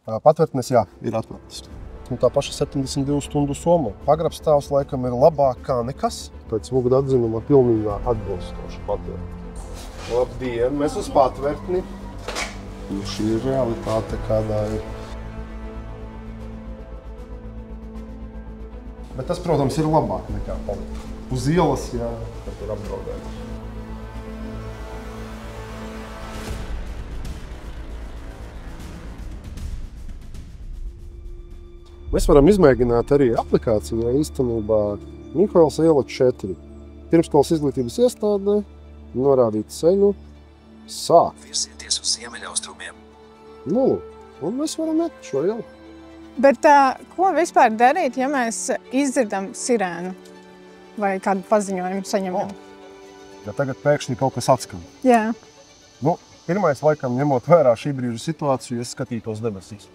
Patvērtnes, jā, ir atvērtas. Tā paša 72 stundu soma. Pagrabstāvs laikam ir labāk kā nekas. Pēc Vugda atzinuma pilnībā atbilstoši patvērtni. Labdien, mēs uz patvērtni. Šī ir realitāte, kādā ir. Bet tas, protams, ir labāk nekā palikt uz ielas, jā, kad ir apdraudēti. Mēs varam izmēģināt arī aplikācijā īstenībā Mihails iela 4. Pirmskolas izglītības iestādē norādīt ceļu sāk. Virsieties uz ziemeļaustrumiem. Nu, un mēs varam iet šo ielu. Bet ko vispār darīt, ja mēs izdzirdam sirēnu vai kādu paziņojumu saņemam? Ja tagad pēkšņi kaut kas atskan. Jā. Nu, pirmais, laikam, ņemot vērā šī brīža situāciju, es skatītos debesīs.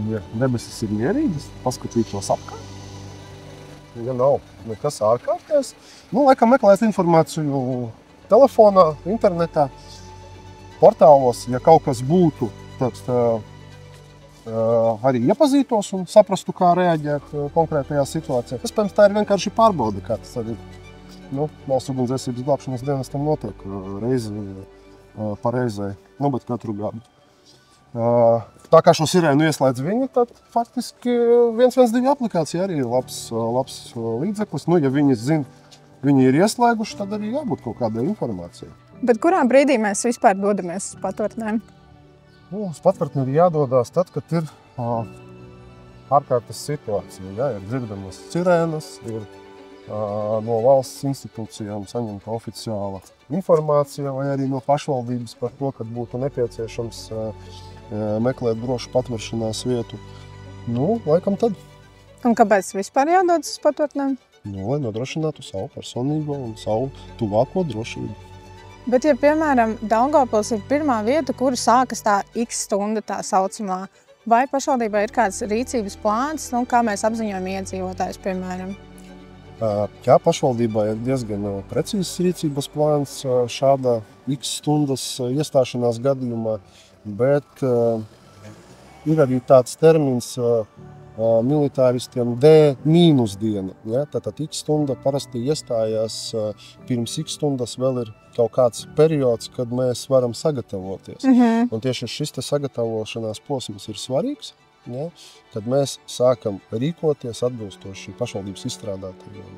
Ja debesis ir mierīgas, paskatītos apkārt. Ja nav nekas ārkārtējs, nu, laikam meklēt informāciju telefonā, internetā, portālos, ja kaut kas būtu, tad arī iepazītos un saprastu, kā reaģēt konkrētajā situācijā. Pēc tā ir vienkārši pārbaude, kā tas arī Valsts ugunsdzēsības glābšanas dienestam notiek reizi pa reizei, bet katru gadu. Tā kā šo sirēnu ieslēdz viņi, tad faktiski 112 aplikācija arī ir labs līdzeklis. Ja viņi zina, viņi ir ieslēguši, tad arī jābūt kaut kādai informācijai. Bet kurā brīdī mēs vispār dodamies uz patvērtnēm? Uz patvērtni ir jādodās tad, kad ir ārkārtas situācija. Ja? Ir dzirdamas sirēnas, ir no valsts institūcijām saņemta oficiāla informācija vai arī no pašvaldības par to, kad būtu nepieciešams meklēt drošu patveršanās vietu. Laikam tad. Un kāpēc vispār jādodas uz patvērtnēm? Lai nodrošinātu savu personīgo un savu tuvāko drošību. Bet, ja, piemēram, Daugavpils ir pirmā vieta, kur sākas tā X stunda tā saucamā, vai pašvaldībā ir kāds rīcības plāns, kā mēs apziņojam iedzīvotājus, piemēram? Jā, pašvaldībā ir diezgan precīzs rīcības plāns šādā X stundas iestāšanās gadījumā, bet ir arī tāds termins militāristiem D-diena. Ja? Tātad X stunda parasti iestājās pirms X stundas vēl ir kaut kāds periods, kad mēs varam sagatavoties. Un tieši šis sagatavošanās posms ir svarīgs, ja? Kad mēs sākam rīkoties atbilstoši pašvaldības izstrādātajiem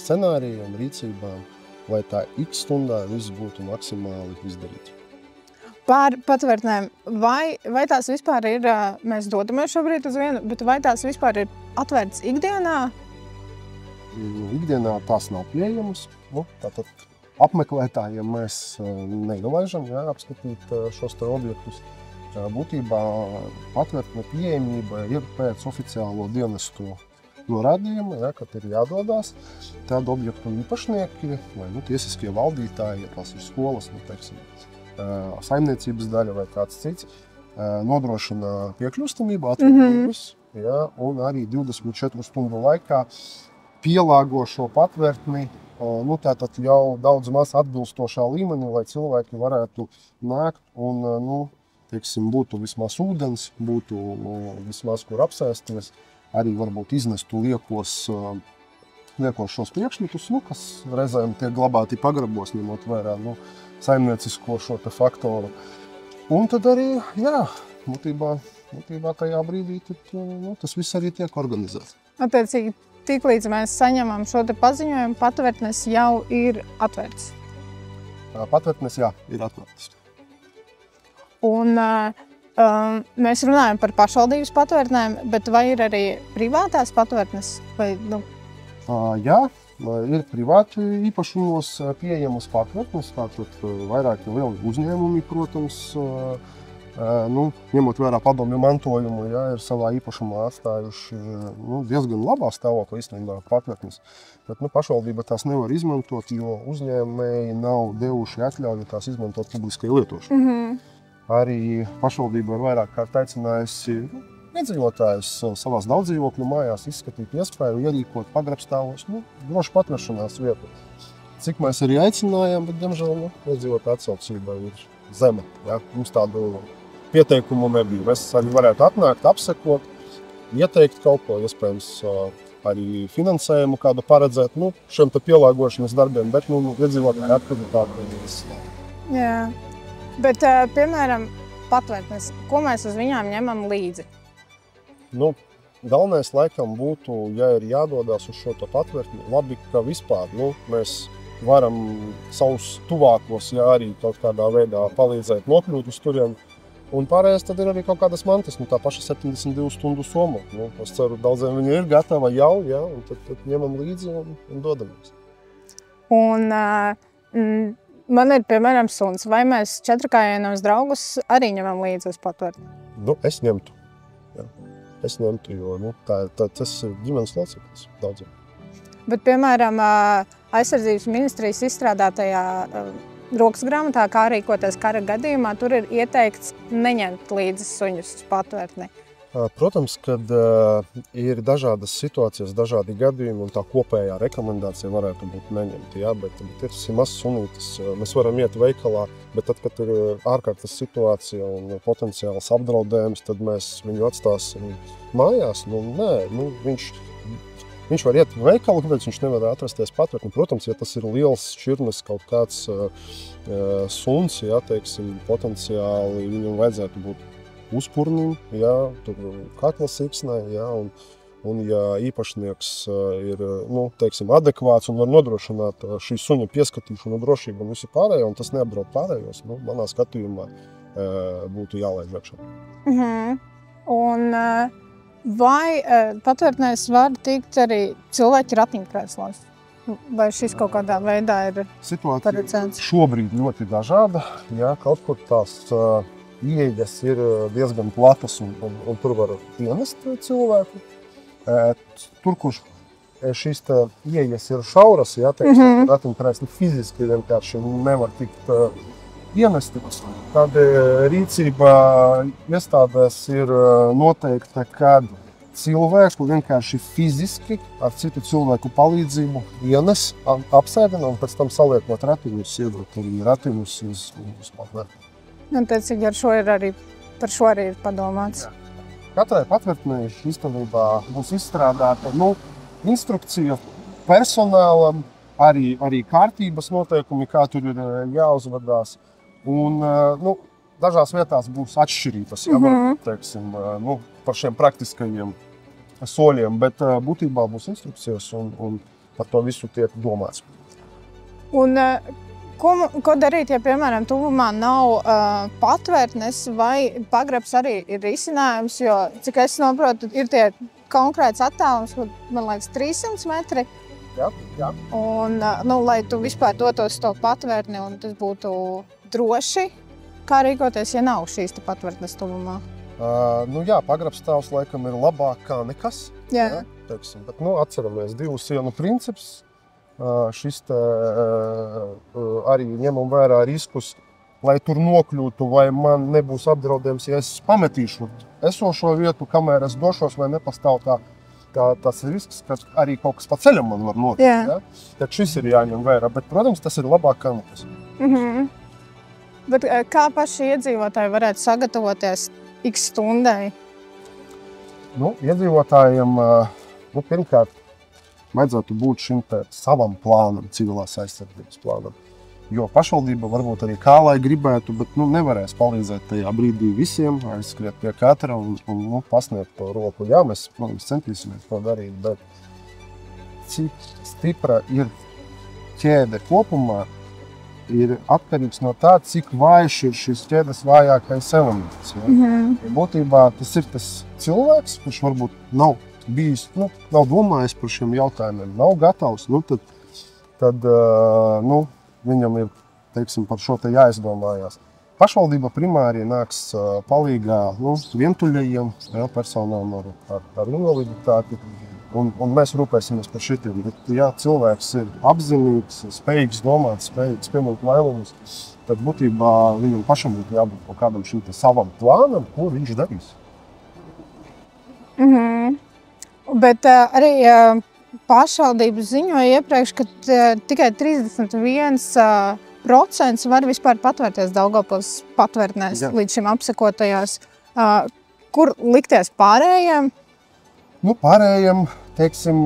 scenārijiem, rīcībām, lai tā X stundā viss būtu maksimāli izdarīts. Par patvērtnēm, vai tās vispār ir, mēs dodamies šobrīd uz vienu, bet vai tās vispār ir atvērtas ikdienā? Ikdienā tās nav pieejamas. Tātad apmeklētājiem mēs negalaižam apskatīt šos objektus. Būtībā patvērtne pieejamība ir pēc oficiālo dienestu norādījuma, kad ir jādodās. Tādu objektu īpašnieki vai tiesiskie valdītāji, ja tās ir skolas, saimniecības daļa vai kāds cits, nodrošina piekļūstamību, atvērtības, un arī 24 stundu laikā pielāgo šo patvērtni tātad jau daudz maz atbilstošā līmenī, lai cilvēki varētu nākt un, būtu vismaz ūdens, būtu vismaz kur apsēsties, arī varbūt iznestu liekos šos priekšmetus, kas reizēm tiek glabāti pagrabos, ņemot vērā saimniecisko šo faktoru. Un tad arī, būtībā tajā brīdī tas viss arī tiek organizēts. Attiecīgi, tiklīdz mēs saņemam šo paziņojumu, patvērtnes jau ir atvērts? Patvērtnes, jā, ir atvērtas. Un mēs runājam par pašvaldības patvērtnēm, bet vai ir arī privātās patvērtnes? Jā. Ir privāti īpašumos pieejamas patvērtnes, tātad vairāki lieli uzņēmumi, protams, ņemot vērā padomju mantojumu, ir savā īpašumā atstājuši diezgan labā stāvoklī īstenībā patvērtnes. Bet pašvaldība tās nevar izmantot, jo uzņēmēji nav devuši atļauju tās izmantot publiskai lietošanai. Arī pašvaldība ir vairāk kārt aicinājusi iedzīvotājus savās daudzdzīvokļu mājās izskatīt iespēju ierīkot pagrabstāvos drošu patveršanās vietu. Cik mēs arī aicinājām, bet, diemžēl, iedzīvotāju atsaucība ir zema. Ja? Mums tādu pieteikumu nebija. Mēs arī varētu atnākt, apsekot, ieteikt kaut ko, iespējams, arī finansējumu kādu paredzēt, šiem te pielāgošanas darbiem, bet, iedzīvotāji aktivitāti. Jā, bet, piemēram, patvērtnes, ko mēs uz viņām ņemam līdzi? Galvenais laikam būtu, ja ir jādodās uz šo patvērtni, labi, ka vispār, mēs varam savus tuvākos, arī kaut kādā veidā palīdzēt nokļūt uz turien. Un pārējais tad ir arī kaut kādas mantas, tā paša 72 stundu soma. Es ceru, daudziem viņi ir gatava jau, un tad ņemam līdzi un dodamies. Un man ir, piemēram, suns. Vai mēs četrkājienos draugus arī ņemam līdzi uz patvērtni? Es ņemtu. Jā. Es ņemtu, jo tas ir ģimenes loceklis daudziem. Bet, piemēram, aizsardzības ministrijas izstrādātajā rokas grāmatā, kā rīkoties kara gadījumā, tur ir ieteikts neņemt līdzi suņus uz patvērtni. Protams, kad ir dažādas situācijas, dažādi gadījumi, un tā kopējā rekomendācija varētu būt neņemt. Jā, bet ir mazs sunītis, mēs varam iet veikalā, bet tad, kad ir ārkārtas situācija un potenciāls apdraudējums, tad mēs viņu atstāsim mājās. Viņš var iet veikalu, kāpēc viņš nevar atrasties patvērtni. Protams, ja tas ir liels šķirnes kaut kāds suns, potenciāli viņam vajadzētu būt uzpurnim, tur kakla siksnai, un ja īpašnieks ir, adekvāts un var nodrošināt šī suņa pieskatīšanu, drošību un visu pārējo, un tas neapdraud pārējos, manā skatījumā būtu jālaiž iekšā. Un vai patvērtnēs var tikt arī cilvēki ratiņkrēslos? Vai šis kaut kādā veidā ir paredzēts? Situācija šobrīd ļoti dažāda, kaut kur tās ieejas ir diezgan platas un tur var ienest cilvēku. Tur, kur šīs ieejas ir šauras, ratiņkrēsli fiziski vienkārši nevar tikt ienesti. Tad rīcība iestādēs ir noteikta, kad cilvēku vienkārši fiziski ar citu cilvēku palīdzību ienes, apsēdina un pēc tam saliekot ratiņus, iedot arī ratiņus uz patvērtni. Ar šo ir arī, par šo arī ir padomāts. Katrai patvērtnei īstenībā būs izstrādāta instrukcija personālam, arī kārtības noteikumi, kā tur ir jāuzvedās. Un dažās vietās būs atšķirības, par šiem praktiskajiem soļiem, bet būtībā būs instrukcijas un par to visu tiek domāts. Un ko darīt, ja, piemēram, tuvumā nav patvērtnes vai pagrabs arī ir risinājums, jo, cik es saprotu, ir tie konkrēts attālums, man liekas, 300 metri. Jā. Un, lai tu vispār dotos to patvērtni un tas būtu droši, kā rīkoties, ja nav šīs patvērtnes tuvumā? Pagrabstāvs laikam ir labāk kā nekas. Jā. Bet, atceramies divu sienu princips. Šis arī ņemam vērā riskus, lai tur nokļūtu, vai man nebūs apdraudējums, ja es pametīšu esošo vietu, kamēr es došos, vai nepastāv tas risks, ka arī kaut kas pa ceļam man var notikt. Tad šis ir jāņem vērā, bet, protams, tas ir labāk kā nekas. Bet kā paši iedzīvotāji varētu sagatavoties x stundai? Iedzīvotājiem, pirmkārt, vajadzētu būt šim savam plānam, civilās aizsardzības plānam. Jo pašvaldība varbūt arī kā lai gribētu, bet nevarēs palīdzēt tajā brīdī visiem, aizskriet pie katra un pasniegt to roku. Jā, mēs, protams, centīsimies to darīt, bet cik stipra ir ķēde kopumā, ir atkarīgs no tā, cik vājš ir šis ķēdes vājākais elements. Būtībā tas ir tas cilvēks, kurš varbūt nav bijis, nav domājis par šiem jautājumiem, nav gatavs, tad viņam ir, par šo te jāizdomājās. Pašvaldība primāri nāks palīgā vientuļajiem personām ar invaliditāti, un mēs rūpēsimies par šitiem. Bet, ja cilvēks ir apzinīgs, spējīgs domāt, spējīgs pieņemt lēmumus, tad būtībā viņam pašam būtu jābūt kaut kādam šim savam plānam, ko viņš darīs. Bet arī pašvaldības ziņoja iepriekš, ka tikai 31% procents var vispār patvērties Daugavpils patvērtnēs līdz šim apsekotajās? Kur likties pārējiem? Nu, pārējiem, teiksim,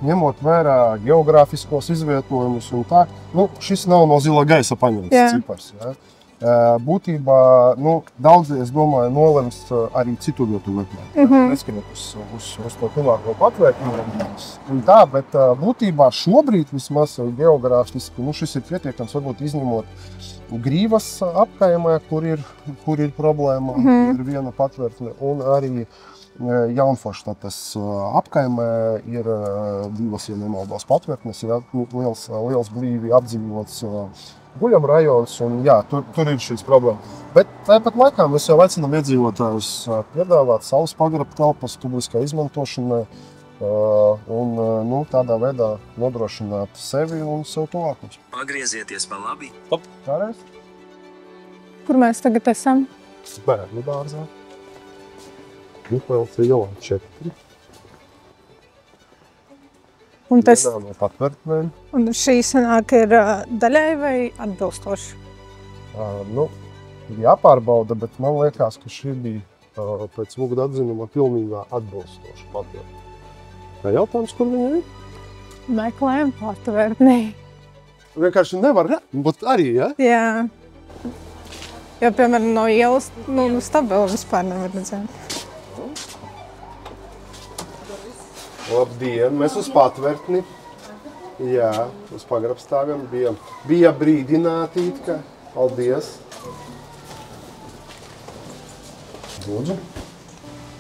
ņemot vērā geogrāfiskos izvietojumus un tā, nu, šis nav no zila gaisa paņemts cipars. Ja? Būtībā, nu, daudzi, es domāju, nolems arī citu vietu meklēt. Neskriet uz to tuvāko patvērtni. Tā, bet būtībā šobrīd vismaz geogrāfiski, nu, šis ir pietiekams, varbūt izņemot Grīvas apkaimē, kur ir problēma, ir viena patvērtne, un arī Jaunforštates apkaimē ir divas, ja nemaldos, patvērtnes, ir liels blīvi apdzīvots guļam rajons, un jā, tur ir šīs problēmas. Bet tāpat laikā mēs jau aicinām iedzīvotājus piedāvāt saules pagraba telpas publiskā izmantošanai un nu, tādā veidā nodrošināt sevi un sev tuvākus. Pagriezieties pa labi. Kāreiz? Kur mēs tagad esam? Bērnu dārzā. Mihails ielā 4. Un tas, vienā no patvērtnēm. un šī sanāk ir daļai vai atbilstoši? Nu, ir jāpārbauda, bet man liekas, ka šī bija pēc Vugda atzinuma pilnībā atbilstoša patvērtne. Tā jautājums, kur viņa ir? Meklējam patvērtnī. Vienkārši nevar būt arī, ja? Jā. Jo, piemēram, no ielas, nu, stabili vispār nevar redzēt. Labdien, mēs uz patvērtni. Jā, uz pagrabstāviem bija brīdināti it kā. Paldies. Lūdzu.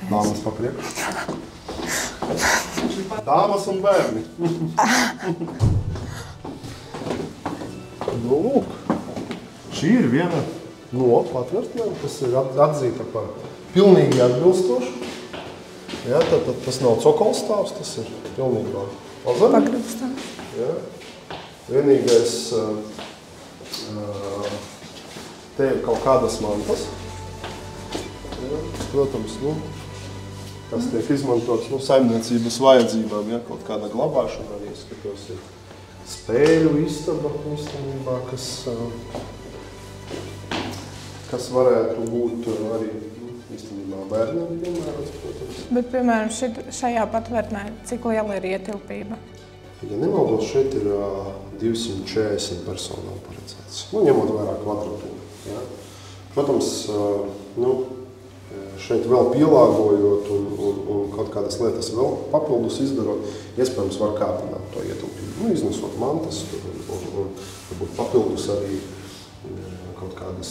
Dāmas pa priekšu. Dāmas un bērni. Nu, lūk. Šī ir viena no patvērtnēm, kas ir atzīta par pilnīgi atbilstošu. Jā, tad tas nav cokolstāvs, tas ir pilnībā Pagrabstāvs. Jā. Vienīgais, te ir kaut kādas mantas. Jā, protams, nu, kas tiek izmantots saimniecības vajadzībām, ja, kaut kāda glabāšana arī skatos ir spēļu istaba īstenībā, kas varētu būt arī īstenībā bērniem, piemēram, protams. Bet, piemēram, šajā patvērtnē, cik liela ir ietilpība? Ja nemaldos, šeit ir 240 personām paredzēts. Nu, ņemot vērā kvadratūru. Ja. Protams, nu, šeit vēl pielāgojot un kaut kādas lietas vēl papildus izdarot, iespējams var kāpināt to ietilpību. Nu, iznesot mantas un varbūt papildus arī kaut kādas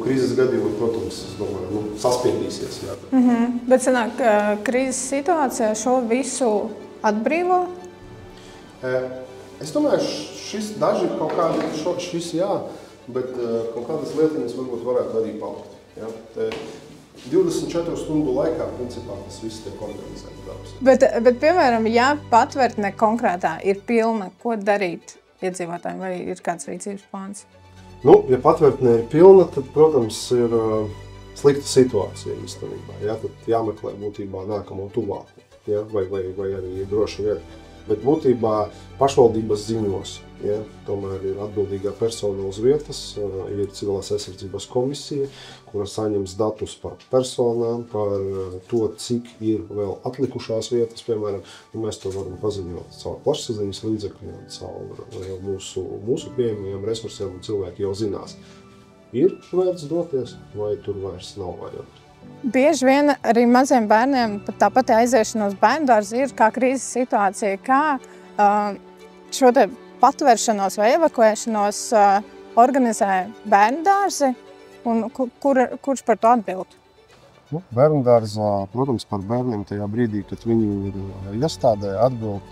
krīzes gadījumā, protams, es domāju, saspiedīsies. Jā. Bet sanāk, krīzes situācijā šo visu atbrīvo? Es domāju, daži kaut kādi, šis jā, bet kaut kādas lietiņas varbūt varētu arī palikt. Jā. 24 stundu laikā, principā, tas viss tiek organizēts darbs. Bet, piemēram, ja patvērtne konkrētā ir pilna, ko darīt iedzīvotājiem, vai ir kāds rīcības plāns? Nu, ja patvērtne ir pilna, tad, protams, ir slikta situācija īstenībā. Ja? Tad jāmeklē būtībā nākamo tuvāko, ja? vai arī droši vieta. Bet būtībā pašvaldības ziņos, ja? Tomēr ir atbildīgā persona uz vietas, ir civilās aizsardzības komisija, kura saņems datus par personām, par to, cik ir vēl atlikušās vietas, piemēram, un mēs to varam paziņot caur plašsaziņas līdzekļiem, caur mūsu pieejamajiem resursiem, un cilvēki jau zinās, ir vērts doties, vai tur vairs nav variantu. Bieži vien arī maziem bērniem tā pati aiziešana uz bērndārzu ir kā krīzes situācija. Kā šo te patvēršanos vai evakuēšanos organizē bērndārzi un kurš par to atbild? Nu, bērndārzā, protams, par bērniem tajā brīdī, kad viņi ir iestādē, atbild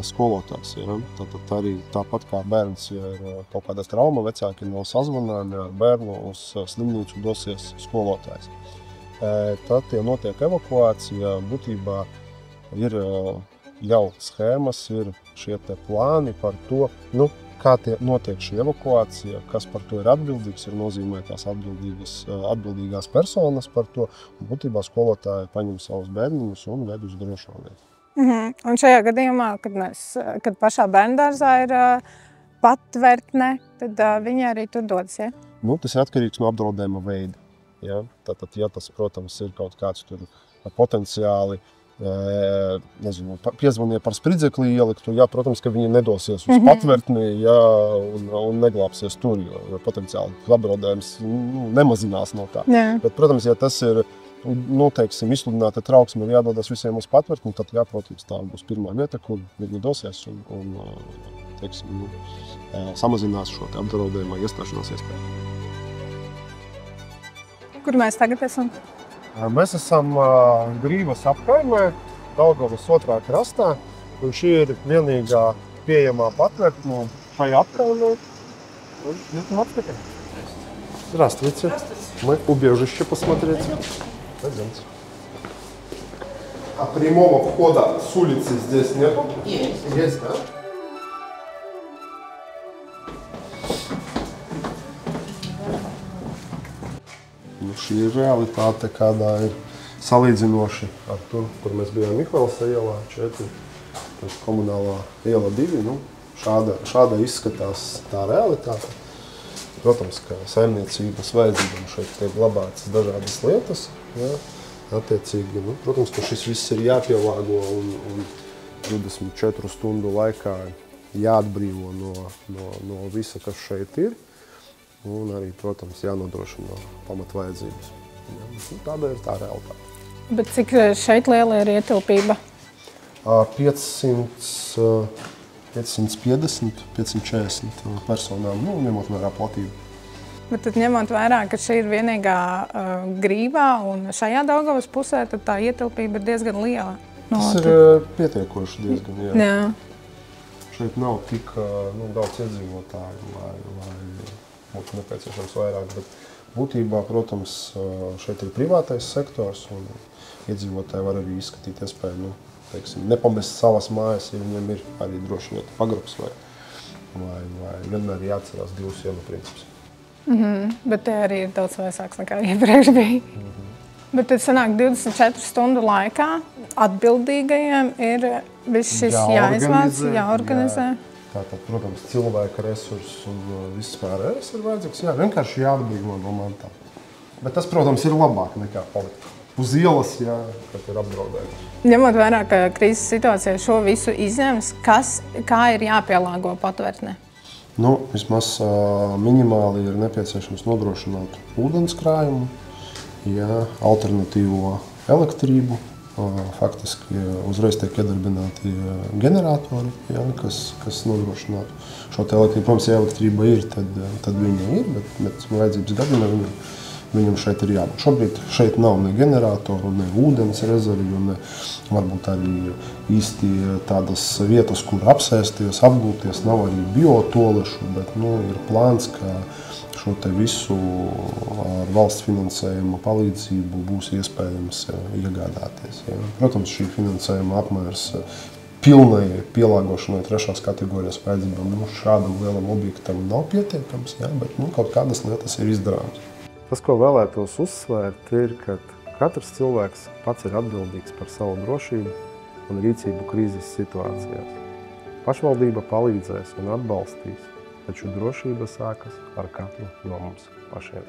skolotājs. Ja? Tātad arī tāpat kā bērns, ja ir kaut kāda trauma, vecāki nav sazvanāmi ar bērnu uz slimnīcu dosies skolotājs. Tad, ja notiek evakuācija, būtībā ir jau schēmas, ir šie te plāni par to, kā notiek šī evakuācija, kas par to ir atbildīgs, ir nozīmētās atbildīgās personas par to. Būtībā skolotāji paņem savus bērniņus un ved uz drošo vietu. Un šajā gadījumā, kad pašā bērndārzā ir patvērtne, tad viņi arī tur dodas, ja? Nu, tas ir atkarīgs no apdraudējuma veida. Ja? Tātad, ja tas, protams, ir kaut kāds tur potenciāli, nezinu, piezvanīja par spridzekli ieliktu, ja, protams, ka viņi nedosies uz patvērtni, ja, un neglāpsies tur, jo potenciāli apdraudējums nemazinās no tā. Jā. Bet, protams, ja tas ir, teiksim, izsludināta trauksme un jādodas visiem uz patvērtni, tad, jā, protams, tā būs pirmā vieta, kur viņi dosies un teiksim, samazinās šo apdraudējuma iestāšanās iespēju. Kur mēs tagad esam? Mēs esam Grīvas apkaimē, Daugavas otrā krastā, un šī ir vienīgā pieejamā patvērtne šajā apkaimē. Здравствуйте. Мы убежище посмотреть. Пойдемте. А прямого входа с улицы здесь нету? Есть. Есть, да? Nu, šī ir realitāte, kādā ir salīdzinoši ar to, kur mēs bijām Mihvalsa ielā 4, komunālā iela 2. Nu, šāda izskatās tā realitāte. Protams, ka saimniecības vajadzībām šeit tiek glabātas dažādas lietas. Ja, attiecīgi, protams, ka šis viss ir jāpielāgo un 24 stundu laikā jāatbrīvo no visa, kas šeit ir. Un arī, protams, jānodrošina pamatvajadzības. Ja, tāda ir tā realitāte. Bet cik šeit liela ir ietilpība? 550, 540 personām, ņemot vērā platību. Bet tad ņemot vērā, ka šī ir vienīgā Grīvā un šajā Daugavas pusē, tad tā ietilpība ir diezgan liela. Tas ir pietiekoši diezgan, jā. Jā. Šeit nav tik daudz iedzīvotāju, lai būtu nepieciešams vairāk, bet būtībā, protams, šeit ir privātais sektors un iedzīvotāji var arī izskatīt iespēju, teiksim, nepamest savas mājas, ja viņiem ir arī droši vieta pagrabs vai vienmēr jāatcerās 2 sienu princips. Bet te arī ir daudz vaisāks nekā iepriekš bija. Bet tad sanāk 24 stundu laikā atbildīgajiem ir viss šis jāizvāc, jāorganizē. Tātad, protams, cilvēka resursus un viss pārējais ir vajadzīgs. Jā, vienkārši jāatbrīvo no mantām. Bet tas, protams, ir labāk nekā palikt uz ielas, jā, kad ir apdraudējums. Ņemot vērā, ka krīzes situācijā šo visu izņems, kā ir jāpielāgo patvērtne? Vismaz minimāli ir nepieciešams nodrošināt ūdens krājumu, jā, alternatīvo elektrību. Faktiski uzreiz tiek iedarbināti generatori, ja, kas nodrošinātu šo elektrību. Protams, ja elektrība ir, tad viņa ir, bet vajadzības gadījumā viņam šeit ir jābūt. Šobrīd šeit nav ne generatoru, ne ūdens rezervju, ne varbūt arī īsti tādas vietas, kur apsēsties, apgulties. Nav arī biotolešu, bet ir plāns, ka šo te visu ar valsts finansējuma palīdzību būs iespējams iegādāties. Ja. Protams, šī finansējuma apmērs pilnai pielāgošanai 3. kategorijas vajadzībām šādam lielam objektam nav pietiekams, ja, bet kaut kādas lietas ir izdarāmas. Tas, ko vēlētos uzsvērt, ir, ka katrs cilvēks pats ir atbildīgs par savu drošību un rīcību krīzes situācijās. Pašvaldība palīdzēs un atbalstīs, taču drošība sākas ar katru no mums pašiem.